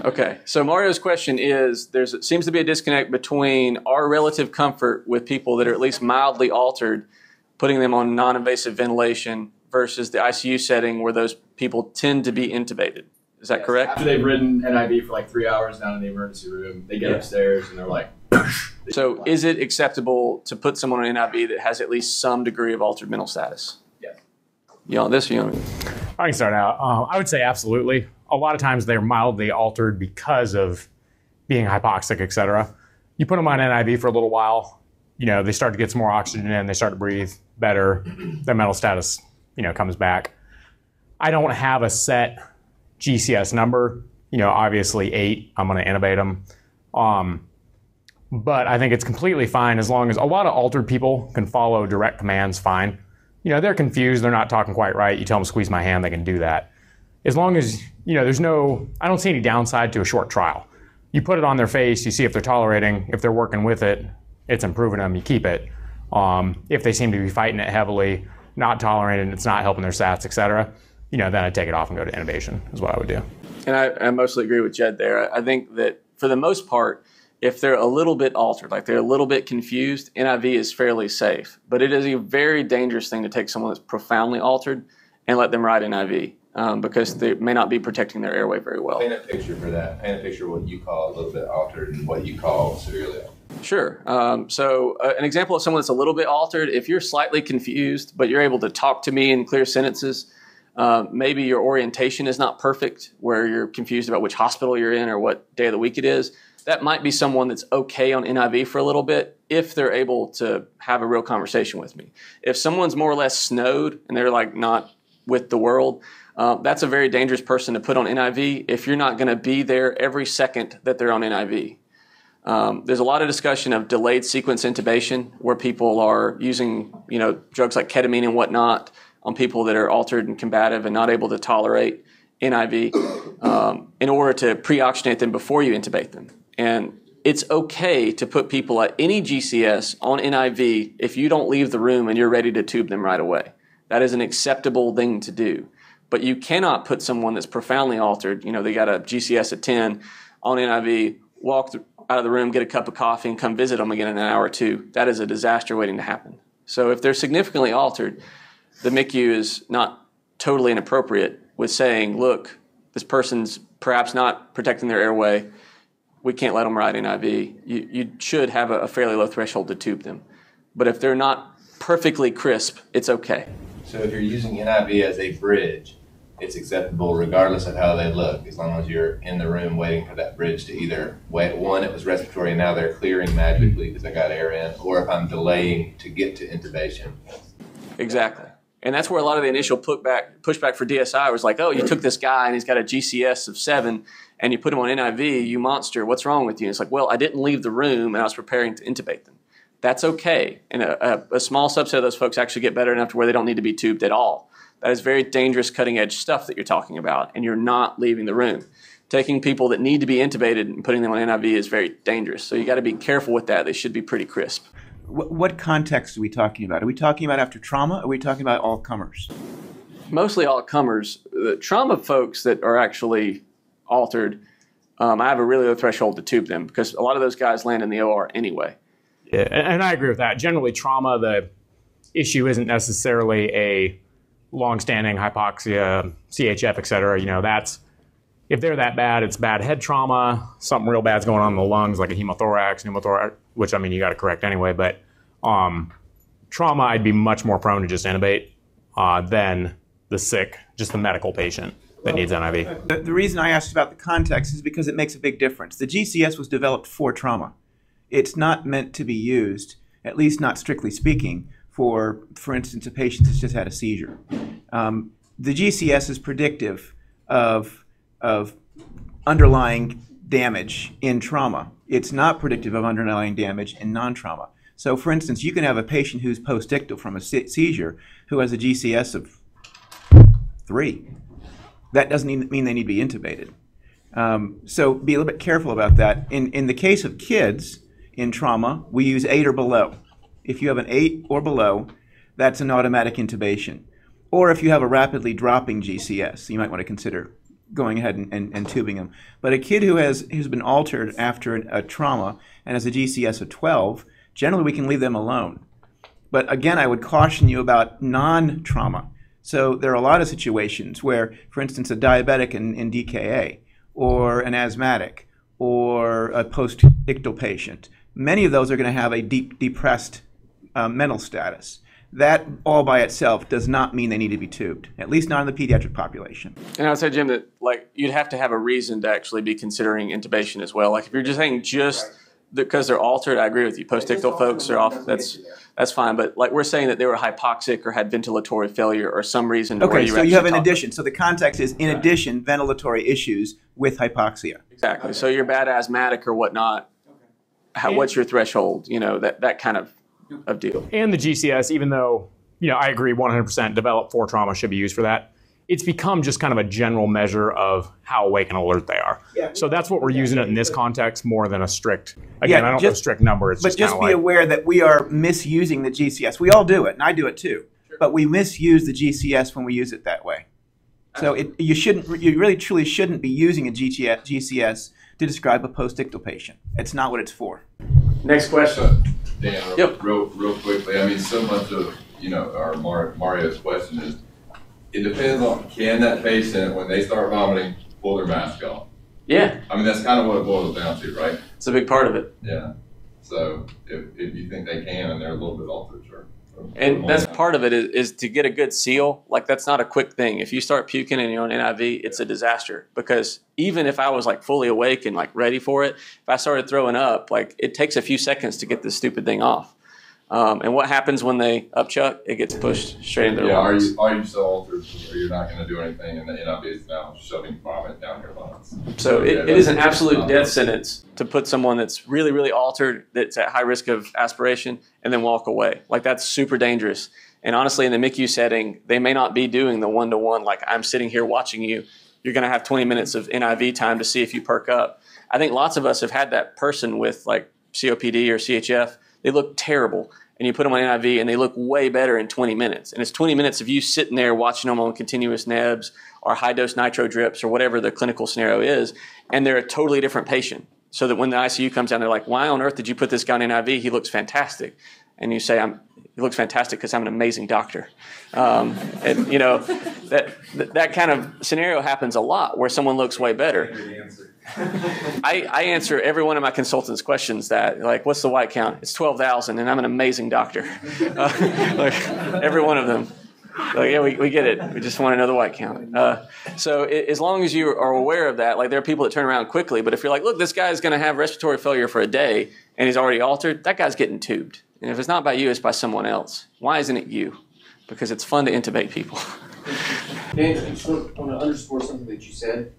Okay, so Mario's question is, seems to be a disconnect between our relative comfort with people that are at least mildly altered, putting them on non-invasive ventilation versus the ICU setting where those people tend to be intubated. Is that correct? After they've ridden NIV for like 3 hours down in the emergency room, they get upstairs and they're like... So is it acceptable to put someone on NIV that has at least some degree of altered mental status? Yeah. You on this? You on? I can start out. I would say absolutely. A lot of times they're mildly altered because of being hypoxic, et cetera. You put them on NIV for a little while, they start to get some more oxygen in, they start to breathe better, their mental status, comes back. I don't have a set GCS number, obviously 8, I'm going to intubate them. But I think it's completely fine as long as a lot of altered people can follow direct commands fine. They're confused, they're not talking quite right. You tell them squeeze my hand, they can do that. As long as, I don't see any downside to a short trial. You put it on their face, you see if they're tolerating, if they're working with it, it's improving them, you keep it. If they seem to be fighting it heavily, not tolerating, it's not helping their stats, et cetera, then I'd take it off and go to intubation is what I would do. And I mostly agree with Jed there. I think that for the most part, if they're a little bit altered, like they're a little bit confused, NIV is fairly safe. But it is a very dangerous thing to take someone that's profoundly altered and let them ride NIV because they may not be protecting their airway very well. Paint a picture for that. Paint a picture of what you call a little bit altered and what you call severely altered. Sure. So an example of someone that's a little bit altered, if you're slightly confused, but you're able to talk to me in clear sentences, maybe your orientation is not perfect, where you're confused about which hospital you're in or what day of the week it is, that might be someone that's okay on NIV for a little bit if they're able to have a real conversation with me. If someone's more or less snowed and they're like not with the world, that's a very dangerous person to put on NIV if you're not going to be there every second that they're on NIV. There's a lot of discussion of delayed sequence intubation where people are using, drugs like ketamine and whatnot on people that are altered and combative and not able to tolerate NIV in order to pre-oxygenate them before you intubate them. And it's okay to put people at any GCS on NIV if you don't leave the room and you're ready to tube them right away. That is an acceptable thing to do. But you cannot put someone that's profoundly altered, they got a GCS at 10 on NIV, walk out of the room, get a cup of coffee, and come visit them again in an hour or two. That is a disaster waiting to happen. So if they're significantly altered, the MICU is not totally inappropriate with saying, look, this person's perhaps not protecting their airway. We can't let them ride NIV. You should have a fairly low threshold to tube them. But if they're not perfectly crisp, it's okay. So if you're using NIV as a bridge, it's acceptable regardless of how they look, as long as you're in the room waiting for that bridge to either wait. One, it was respiratory and now they're clearing magically because I got air in, or if I'm delaying to get to intubation. Exactly. And that's where a lot of the initial pushback for DSI was like, oh, you took this guy and he's got a GCS of 7 and you put him on NIV, you monster, what's wrong with you? And it's like, well, I didn't leave the room and I was preparing to intubate them. That's okay. And a small subset of those folks actually get better enough to where they don't need to be tubed at all. That is very dangerous cutting edge stuff that you're talking about, and you're not leaving the room. Taking people that need to be intubated and putting them on NIV is very dangerous. So you got to be careful with that. They should be pretty crisp. What context are we talking about? Are we talking about after trauma? Or are we talking about all comers? Mostly all comers. The trauma folks that are actually altered, I have a really low threshold to tube them because a lot of those guys land in the OR anyway. Yeah, and I agree with that. Generally, trauma, the issue isn't necessarily a long-standing hypoxia, CHF, et cetera. That's, if they're that bad, it's bad head trauma, something real bad's going on in the lungs, like a hemothorax, pneumothorax, which, you got to correct anyway. But trauma, I'd be much more prone to just intubate than the sick, just the medical patient that needs NIV. The reason I asked about the context is because it makes a big difference. The GCS was developed for trauma. It's not meant to be used, at least not strictly speaking, for instance, a patient that's just had a seizure. The GCS is predictive of underlying damage in trauma. It's not predictive of underlying damage in non-trauma. So, for instance, you can have a patient who's post-ictal from a seizure who has a GCS of 3. That doesn't mean they need to be intubated. So be a little bit careful about that. In the case of kids in trauma, we use 8 or below. If you have an 8 or below, that's an automatic intubation. Or if you have a rapidly dropping GCS, you might want to consider going ahead and tubing them. But a kid who's been altered after a trauma and has a GCS of 12, generally we can leave them alone. But again, I would caution you about non-trauma. So there are a lot of situations where, for instance, a diabetic in DKA, or an asthmatic, or a post-ictal patient, many of those are going to have a depressed mental status. That all by itself does not mean they need to be tubed, at least not in the pediatric population. And I would say, Jim, that like you'd have to have a reason to actually be considering intubation as well. Like if you're just saying just because they're altered, I agree with you. Post-ictal folks are off. That's fine. But like we're saying that they were hypoxic or had ventilatory failure or some reason. Okay, so you have in addition. So the context is in addition ventilatory issues with hypoxia. Exactly. So you're bad asthmatic or whatnot. What's your threshold? You know, that kind of deal. And the GCS, even though, I agree 100% developed 4 trauma should be used for that, it's become just kind of a general measure of how awake and alert they are. Yeah. So that's what we're using it in this context more than a strict, again, I don't know a strict number. It's but just be aware that we are misusing the GCS. We all do it, and I do it too. Sure. But we misuse the GCS when we use it that way. So you really truly shouldn't be using a GCS to describe a post-ictal patient. It's not what it's for. Next question. Dan, real quickly. I mean, so much of our Mario's question is, it depends on can that patient when they start vomiting pull their mask off? Yeah. I mean, that's kind of what it boils down to, right? It's a big part of it. Yeah. So if you think they can and they're a little bit altered, sure. And that's part of it is to get a good seal. Like that's not a quick thing. If you start puking and you're on NIV, it's a disaster because even if I was like fully awake and like ready for it, if I started throwing up, like it takes a few seconds to get this stupid thing off. And what happens when they upchuck? It gets pushed straight into their lungs. Are you so altered where you're not going to do anything and the NIV is now shoving vomit down your lungs? So it is an absolute death sentence to put someone that's really, really altered, that's at high risk of aspiration, and then walk away. Like that's super dangerous. And honestly, in the MICU setting, they may not be doing the one-to-one, like I'm sitting here watching you. You're going to have 20 minutes of NIV time to see if you perk up. I think lots of us have had that person with like COPD or CHF. They look terrible. And you put them on NIV, and they look way better in 20 minutes. And it's 20 minutes of you sitting there watching them on continuous nebs or high-dose nitro drips or whatever the clinical scenario is, and they're a totally different patient. So that when the ICU comes down, they're like, why on earth did you put this guy on NIV? He looks fantastic. And you say, he looks fantastic because I'm an amazing doctor. And, that kind of scenario happens a lot where someone looks way better. I answer every one of my consultants' questions that, like, what's the white count? It's 12,000, and I'm an amazing doctor. Like, every one of them. Like, yeah, we get it. We just want another white count. So as long as you are aware of that, like, there are people that turn around quickly, but if you're like, look, this guy's going to have respiratory failure for a day, and he's already altered, that guy's getting tubed. And if it's not by you, it's by someone else. Why isn't it you? Because it's fun to intubate people. Dan, I just want to underscore something that you said.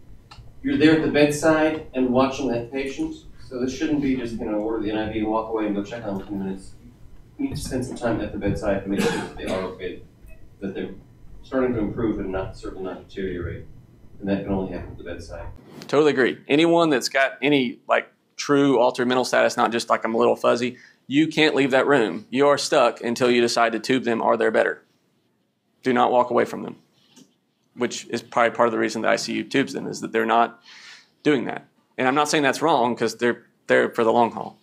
You're there at the bedside and watching that patient, so this shouldn't be just order the NIV and walk away and go check on them in 2 minutes. You need to spend some time at the bedside to make sure that they are okay, that they're starting to improve and certainly not deteriorate. And that can only happen at the bedside. Totally agree. Anyone that's got any true altered mental status, not just like I'm a little fuzzy, you can't leave that room. You are stuck until you decide to tube them or they're better. Do not walk away from them, which is probably part of the reason the ICU tubes them, is that they're not doing that. And I'm not saying that's wrong because they're there for the long haul.